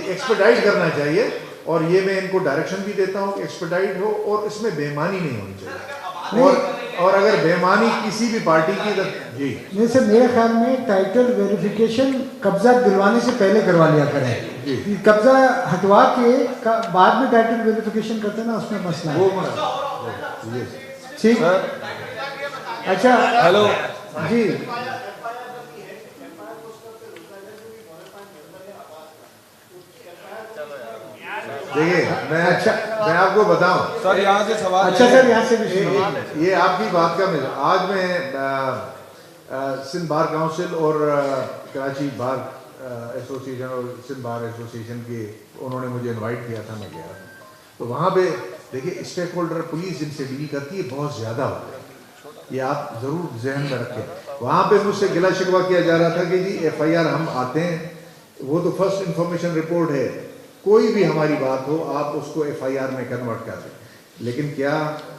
Expedite کرنا چاہیے, اور یہ میں ان کو ڈائریکشن بھی دیتا ہوں کہ ایکسپیڈائٹ ہو, اور اس میں بے ایمانی نہیں ہونی چاہیے, اور اگر بے ایمانی کسی بھی پارٹی کی جی نہیں سر, میرے خیال میں ٹائٹل ویریفیکیشن قبضہ دلوانے سے پہلے کروا لیا کریں, قبضہ ہٹوا کے بعد میں ٹائٹل ویریفیکیشن کرتے نا, اس میں مسئلہ ہے. ٹھیک, اچھا ہیلو جی دیکھیے میں آپ کو بتاؤں سر, یہاں سے سوال اچھا سر, یہاں سے بھی یہ آپ کی بات کا آج میں سندھ بار کاؤنسل اور کراچی بار ایسوسیشن اور سندھ بار ایسوسیشن کے انہوں نے مجھے انوائٹ کیا تھا, میں گیا تھا. تو وہاں پہ دیکھیے اسٹیک ہولڈر پولیس جن سے ڈیل کرتی ہے بہت زیادہ ہوتا ہے, یہ آپ ضرور ذہن میں رکھیں. وہاں پہ مجھ سے گلا شکوہ کیا جا رہا تھا کہ جی ایف آئی آر ہم آتے ہیں, وہ تو فرسٹ انفارمیشن رپورٹ ہے, کوئی بھی ہماری بات ہو آپ اس کو ایف آئی آر میں کنورٹ کر دیں. لیکن کیا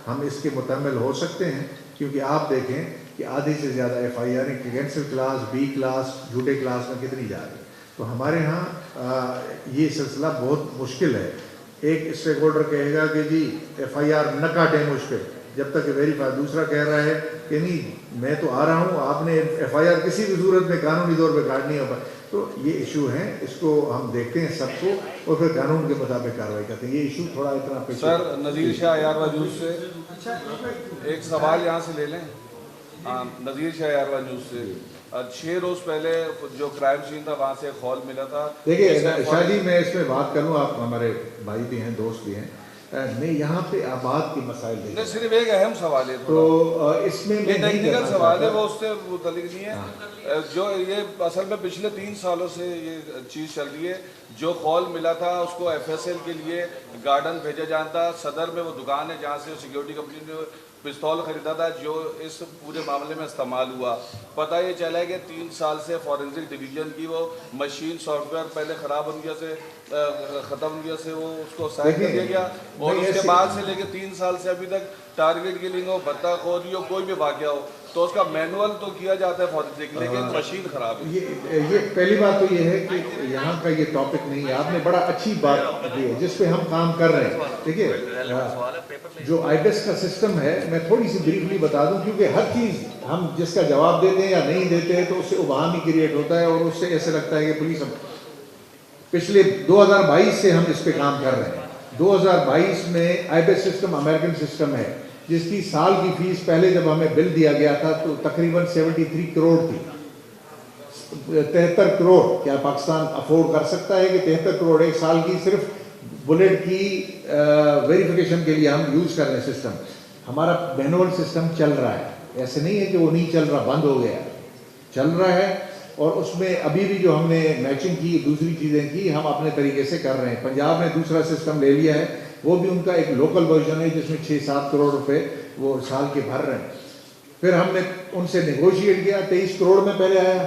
ہم اس کے متحمل ہو سکتے ہیں؟ کیونکہ آپ دیکھیں کہ آدھی سے زیادہ F I R cancel class, B class, جھوٹے کلاس میں کتنی جا رہی ہے. تو ہمارے ہاں یہ سلسلہ بہت مشکل ہے. ایک اسٹیک ہولڈر کہے گا کہ جی ایف آئی آر نہ کاٹیں مجھ پہ جب تک کہ ویریفائی, دوسرا کہہ رہا ہے کہ نہیں میں تو آ رہا ہوں, آپ نے ایف آئی آر کسی بھی صورت میں قانونی طور پہ کاٹنی ہو. تو یہ ایشو ہیں, اس کو ہم دیکھتے ہیں سب کو, اور پھر قانون کے مطابق کارروائی کرتے ہیں. یہ ایشو تھوڑا اتنا پیچھے. سر, نذیر شاہ یاروا نیوز سے ایک سوال یہاں سے لے لیں. نذیر شاہ یاروا نیوز سے 6 روز پہلے جو کرائم سین تھا وہاں سے خول ملا تھا. دیکھیے شاہ جی, میں اس میں بات کروں, آپ ہمارے بھائی بھی ہیں, دوست بھی ہیں, میں یہاں پہ آباد کے مسائل نہیں, صرف ایک اہم سوال ہے, تو اس میں یہ ٹیکنیکل سوال ہے, وہ اس سے متعلق نہیں ہے. جو یہ اصل میں پچھلے 3 سالوں سے یہ چیز چل رہی ہے. جو خول ملا تھا اس کو ایف ایس ایل کے لیے گارڈن بھیجا جاتا. صدر میں وہ دکان ہے جہاں سے سیکیورٹی کمپنی نے پستول خریدا تھا, جو اس پورے معاملے میں استعمال ہوا. پتہ یہ چلا ہے کہ 3 سال سے فورینسک ڈویژن کی وہ مشین سافٹ ویئر پہلے خراب ہونے کی وجہ سے ختم ہونے کی وجہ سے وہ اس کو سائن کر دیا گیا, اور اس کے بعد سے لے کے 3 سال سے ابھی تک ٹارگیٹ کلنگ ہو, بھتہ خوری ہو, کوئی بھی واقعہ ہو تو اس کا مینول تو کیا جاتا ہے فورینسک, لیکن مشین خراب ہے. یہ پہلی بات تو یہ ہے کہ یہاں کا یہ ٹاپک نہیں ہے. آپ نے بڑا اچھی بات دی ہے جس پہ ہم کام کر رہے ہیں. دیکھیے جو آئی بیس کا سسٹم ہے, میں تھوڑی سی بریفلی بتا دوں, کیونکہ ہر چیز ہم جس کا جواب دیتے ہیں یا نہیں دیتے ہیں تو اس سے ابہام ہی کریٹ ہوتا ہے, اور اس سے ایسے لگتا ہے کہ پولیس. پچھلے 2022 سے ہم اس پہ کام کر رہے ہیں. 2022 میں آئی بیس سسٹم امریکن سسٹم ہے, جس کی سال کی فیس پہلے جب ہمیں بل دیا گیا تھا تو تقریباً 73 کروڑ تھی. 73 کروڑ کیا پاکستان افورڈ کر سکتا ہے کہ 73 کروڑ ایک سال کی صرف بلیٹ کی ویریفیکیشن کے لیے ہم یوز کر رہے ہیں سسٹم. ہمارا مینول سسٹم چل رہا ہے, ایسے نہیں ہے کہ وہ نہیں چل رہا, بند ہو گیا, چل رہا ہے. اور اس میں ابھی بھی جو ہم نے میچنگ کی, دوسری چیزیں کی, ہم اپنے طریقے سے کر رہے ہیں. پنجاب نے دوسرا سسٹم لے لیا ہے, وہ بھی ان کا ایک لوکل ورژن ہے جس میں 6-7 کروڑ روپے وہ سال کے بھر رہے ہیں. پھر ہم نے ان سے نیگوشیٹ کیا, 23 کروڑ میں پہلے آیا,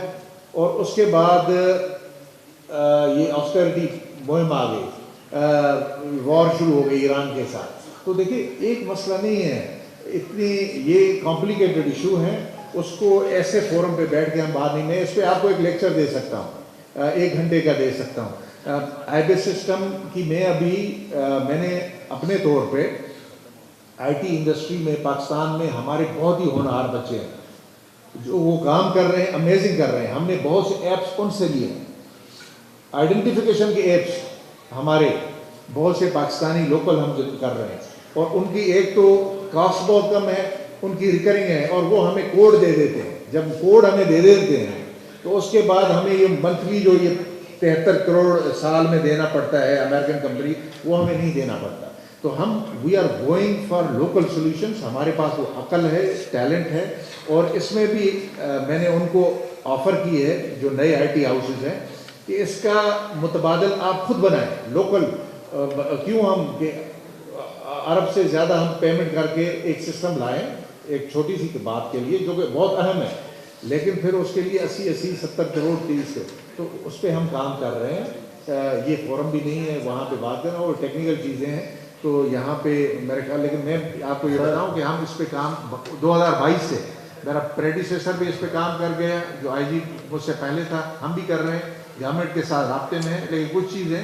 اور اس کے بعد یہ آسٹیرٹی مہم آ گئی, وار شروع ہو گئی ایران کے ساتھ. تو دیکھیے ایک مسئلہ نہیں ہے, اتنی یہ کمپلیکیٹڈ ایشو ہیں, اس کو ایسے فورم پہ بیٹھ کے ہم بات نہیں. میں اس پہ آپ کو ایک لیکچر دے سکتا ہوں, 1 گھنٹے کا دے سکتا ہوں. آئی بیس سسٹم کی میں نے اپنے طور پہ آئی ٹی انڈسٹری میں پاکستان میں ہمارے بہت ہی ہونہار بچے ہیں جو وہ کام کر رہے ہیں, امیزنگ کر رہے ہیں. ہم نے بہت سے ایپس ان سے لیے ہیں, آئیڈینٹیفیکیشن کے ایپس ہمارے بہت سے پاکستانی لوکل ہم کر رہے ہیں, اور ان کی ایک تو کاسٹ بہت کم ہے, ان کی ریکرنگ ہے, اور وہ ہمیں کوڈ دے دیتے ہیں. جب کوڈ ہمیں دے دیتے ہیں تو اس کے بعد ہمیں یہ منتھلی جو یہ 73 کروڑ سال میں دینا پڑتا ہے امریکن کمپنی, وہ ہمیں نہیں دینا پڑتا. تو ہم we are going for local solutions. ہمارے پاس وہ عقل ہے, ٹیلنٹ ہے, اور اس میں بھی میں نے ان کو آفر کی ہے جو نئے آئی ٹی ہاؤسز ہیں کہ اس کا متبادل آپ خود بنائیں لوکل. کیوں ہم کہ عرب سے زیادہ ہم پیمنٹ کر کے ایک سسٹم لائیں ایک چھوٹی سی بات کے لیے جو کہ بہت اہم ہے, لیکن پھر اس کے لیے 80-70 کروڑ 30. تو اس پہ ہم کام کر رہے ہیں. یہ فورم بھی نہیں ہے وہاں پہ بات کرنا, اور ٹیکنیکل چیزیں ہیں تو یہاں پہ میرے خیال. لیکن میں آپ کو یہ بتاؤں کہ ہم اس پہ کام 2022 سے, میرا پریڈیسیسر بھی اس پہ کام کر گیا, جو آئی جی مجھ سے پہلے تھا, ہم بھی کر رہے ہیں, گورنمنٹ کے ساتھ رابطے میں ہیں. لیکن کچھ چیزیں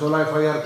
16 FIR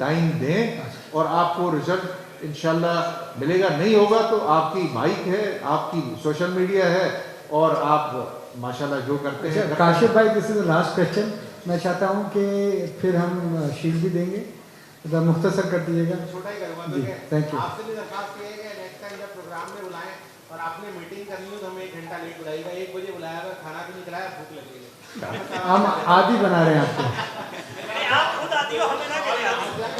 ٹائم دیں اور آپ کو رزلٹ انشاءاللہ ملے گا. نہیں ہوگا تو آپ کی مائک ہے, آپ کی سوشل میڈیا ہے, اور آپ ماشاءاللہ جو کرتے ہیں. کاشف بھائی, دس از دا لاسٹ کوشچن. میں چاہتا ہوں کہ پھر ہم شیلڈ بھی دیں گے, مختصر کر دیجیے گا. چھوٹا ہی کروں گا. جی تھینک یو. آپ سے بھی درخواست کی ہے کہ نیکسٹ ٹائم جب پروگرام میں بلائیں اور آپ نے میٹنگ کرنی ہو تو ہمیں 1 گھنٹہ لیٹ بلائیے گا. 1 بجے بلایا گا, کھانا بھی نہیں کھلایا, بھوک لگے گی. ہم عادی بنا رہے ہیں آپ کو.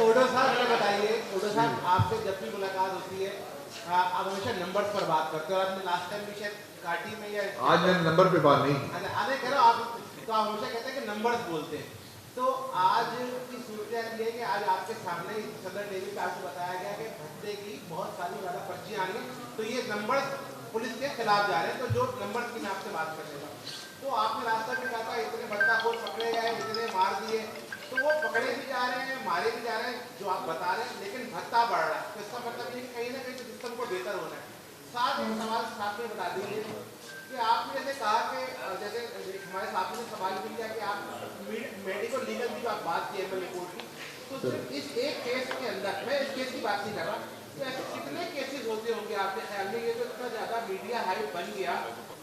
اوڈو صاحب یہ بتائیے, اوڈو صاحب آپ سے جب بھی ملاقات ہوتی ہے آپ ہمیشہ نمبرز پر بات کرتے ہو, اور آپ نے لاسٹ ٹائم بھی شاید کاٹی میں یا آج میں نے نمبر پہ بات نہیں کی. آنے کہہ رہا ہوں آپ تو آپ ہمیشہ کہتے ہیں کہ نمبرز بولتے ہیں. تو آج کی صورتحال یہ ہے کہ آج آپ کے سامنے صدر ٹی وی پہ آپ کو بتایا گیا کہ بھتے کی بہت ساری زیادہ پرچیاں آ رہی ہیں, تو یہ نمبرز پولیس کے خلاف جا رہے ہیں. تو جو نمبرز کی میں آپ سے بات کرنے گا, تو آپ نے راستہ میں کہا تھا اتنے بھٹا خور پکڑے گئے, اتنے مار دیے, تو وہ پکڑے بھی جا رہے ہیں, مارے بھی جا رہے ہیں جو آپ بتا رہے ہیں, لیکن بھتہ بڑھ رہا ہے. تو اس کا مطلب یہ کہ کہیں نہ کہیں سسٹم کو بہتر ہونا ہے. ساتھ ایک سوال ساتھ میں بتا دیجیے کہ آپ نے جیسے کہا کہ جیسے ہمارے ساتھی نے سوال بھی کیا کہ آپ میڈیکل لیگل کی جو آپ بات کی ایمل رپورٹ کی, تو صرف اس ایک کیس کے اندر, میں اس کیس کی بات نہیں کر رہا, تو ایسے کتنے کیسز ہوتے ہوں گے آپ کے خیال میں؟ یہ تو اتنا زیادہ میڈیا ہائپ بن گیا,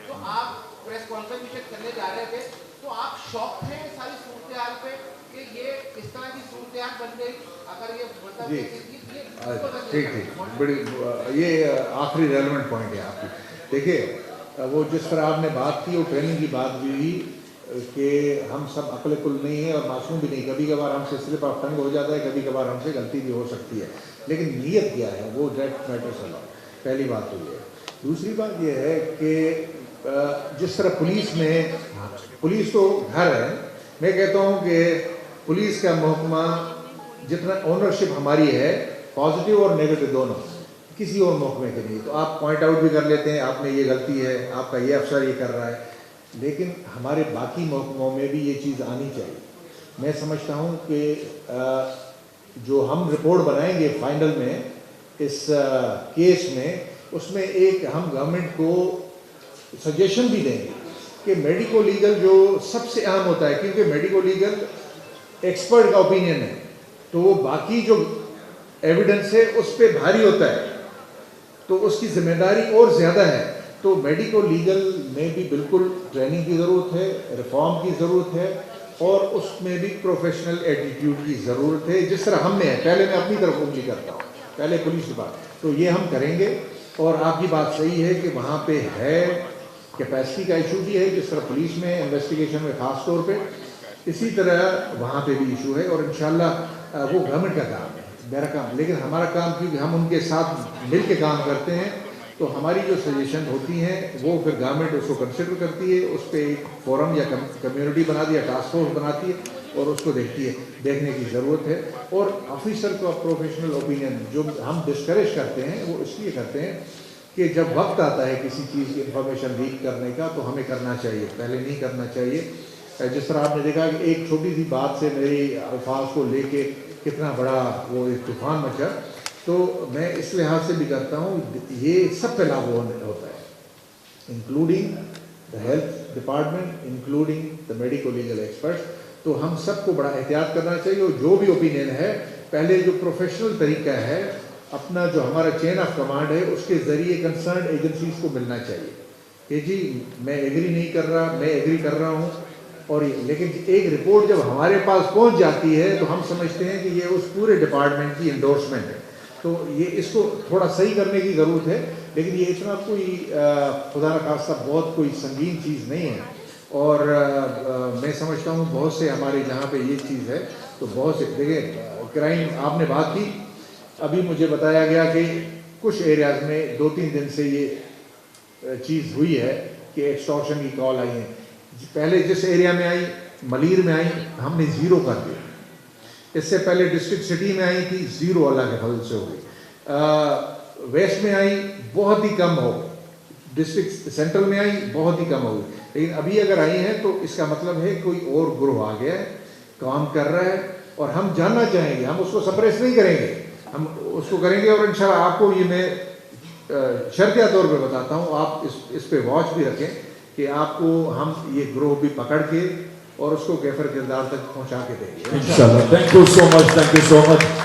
تو آپ پریس کانفرنس کرنے جا رہے تھے, تو آپ شاک تھے ساری صورتحال پہ کہ یہ اس طرح کی صورتحال بن گئی؟ اگر یہ مطلب ٹھیک بڑی یہ آخری ریلیونٹ پوائنٹ ہے آپ کی. دیکھیے وہ جس طرح آپ نے بات کی, وہ ٹریننگ کی بات بھی ہوئی کہ ہم سب عقل کل نہیں ہیں اور معصوم بھی نہیں. کبھی کبھار ہم سے سلپ آف ٹنگ ہو جاتا ہے, کبھی کبھار ہم سے غلطی بھی ہو سکتی ہے, لیکن نیت کیا ہے وہ دیٹ میٹرز اے لاٹ. پہلی بات تو یہ ہے. دوسری بات یہ ہے کہ جس طرح پولیس تو گھر ہے, میں کہتا ہوں کہ پولیس کا محکمہ جتنا اونرشپ ہماری ہے پازیٹیو اور نیگیٹو دونوں, کسی اور محکمے کے نہیں. تو آپ پوائنٹ آؤٹ بھی کر لیتے ہیں, آپ نے یہ غلطی ہے, آپ کا یہ افسر یہ کر رہا ہے, لیکن ہمارے باقی محکموں میں بھی یہ چیز آنی چاہیے. میں سمجھتا ہوں کہ جو ہم رپورٹ بنائیں گے فائنل میں اس کیس میں, اس میں ایک ہم گورنمنٹ کو سجیشن بھی دیں گے کہ میڈیکو لیگل جو سب سے اہم ہوتا ہے, کیونکہ میڈیکو لیگل ایکسپرٹ کا اوپینین ہے, تو وہ باقی جو ایویڈنس ہے اس پہ بھاری ہوتا ہے, تو اس کی ذمہ داری اور زیادہ ہے. تو میڈیکو لیگل میں بھی بالکل ٹریننگ کی ضرورت ہے, ریفارم کی ضرورت ہے, اور اس میں بھی پروفیشنل ایٹیٹیوڈ کی ضرورت ہے, جس طرح ہم نے ہے. پہلے میں اپنی طرف انگلی کرتا ہوں, پہلے پولیس کی بات, تو یہ ہم کریں گے. اور آپ کی بات صحیح ہے کہ وہاں پہ ہے کیپیسٹی کا ایشو بھی ہے, جس طرح پولیس میں انویسٹیگیشن میں خاص طور پہ, اسی طرح وہاں پہ بھی ایشو ہے. اور انشاءاللہ وہ گورنمنٹ کا کام ہے, میرا کام, لیکن ہمارا کام کیونکہ ہم ان کے ساتھ مل کے کام کرتے ہیں, تو ہماری جو سجیشن ہوتی ہیں وہ پھر گورنمنٹ اس کو کنسیڈر کرتی ہے, اس پہ ایک فورم یا کمیونٹی بنا دیا, ٹاسک فورس بناتی ہے, اور اس کو دیکھتی ہے. دیکھنے کی ضرورت ہے. اور آفیسر کا پروفیشنل اوپینین جو ہم ڈسکریج کرتے ہیں وہ اس لیے کرتے ہیں کہ جب وقت آتا ہے کسی چیز کی انفارمیشن لیک کرنے کا تو ہمیں کرنا چاہیے, پہلے نہیں کرنا چاہیے. جس طرح آپ نے دیکھا کہ ایک چھوٹی سی بات سے میری الفاظ کو لے کے کتنا بڑا وہ ایک طوفان مچا, تو میں اس لحاظ سے بھی کرتا ہوں یہ سب پہ لاگو ہوتا ہے, including the health department, including the medico legal experts. تو ہم سب کو بڑا احتیاط کرنا چاہیے, اور جو بھی اوپینین ہے پہلے جو پروفیشنل طریقہ ہے, اپنا جو ہمارا چین آف کمانڈ ہے اس کے ذریعے کنسرنڈ ایجنسیز کو ملنا چاہیے کہ جی میں ایگری نہیں کر رہا, میں ایگری کر رہا ہوں. اور لیکن ایک رپورٹ جب ہمارے پاس پہنچ جاتی ہے تو ہم سمجھتے ہیں کہ یہ اس پورے ڈپارٹمنٹ کی انڈورسمنٹ ہے, تو یہ اس کو تھوڑا صحیح کرنے کی ضرورت ہے. لیکن یہ اتنا کوئی خدا نخواستہ بہت کوئی سنگین چیز نہیں ہے. اور میں سمجھتا ہوں بہت سے ہمارے جہاں پہ یہ چیز ہے تو بہت سے, دیکھیں کرائم آپ نے بات کی, ابھی مجھے بتایا گیا کہ کچھ ایریاز میں 2-3 دن سے یہ چیز ہوئی ہے کہ ایکسٹورشن کی کال آئی ہیں. پہلے جس ایریا میں آئی, ملیر میں آئی, ہم نے 0 کر دیا. اس سے پہلے ڈسٹرکٹ سٹی میں آئی تھی, 0 اللہ کے فضل سے ہو گئی. ویسٹ میں آئی, بہت ہی کم ہو. ڈسٹرکٹ سینٹرل میں آئی, بہت ہی کم ہو گئی. لیکن ابھی اگر آئی ہیں تو اس کا مطلب ہے کوئی اور گروہ آ گیا ہے, کام کر رہا ہے, اور ہم جاننا چاہیں گے. ہم اس کو سپریس نہیں کریں گے, ہم اس کو کریں گے. اور انشاءاللہ آپ کو یہ میں شرطیہ طور پہ بتاتا ہوں, آپ اس پہ واچ بھی رکھیں کہ آپ کو ہم یہ گروہ بھی پکڑ کے اور اس کو کیفر کردار تک پہنچا کے دیں گے. انشاءاللہ. Thank you so much.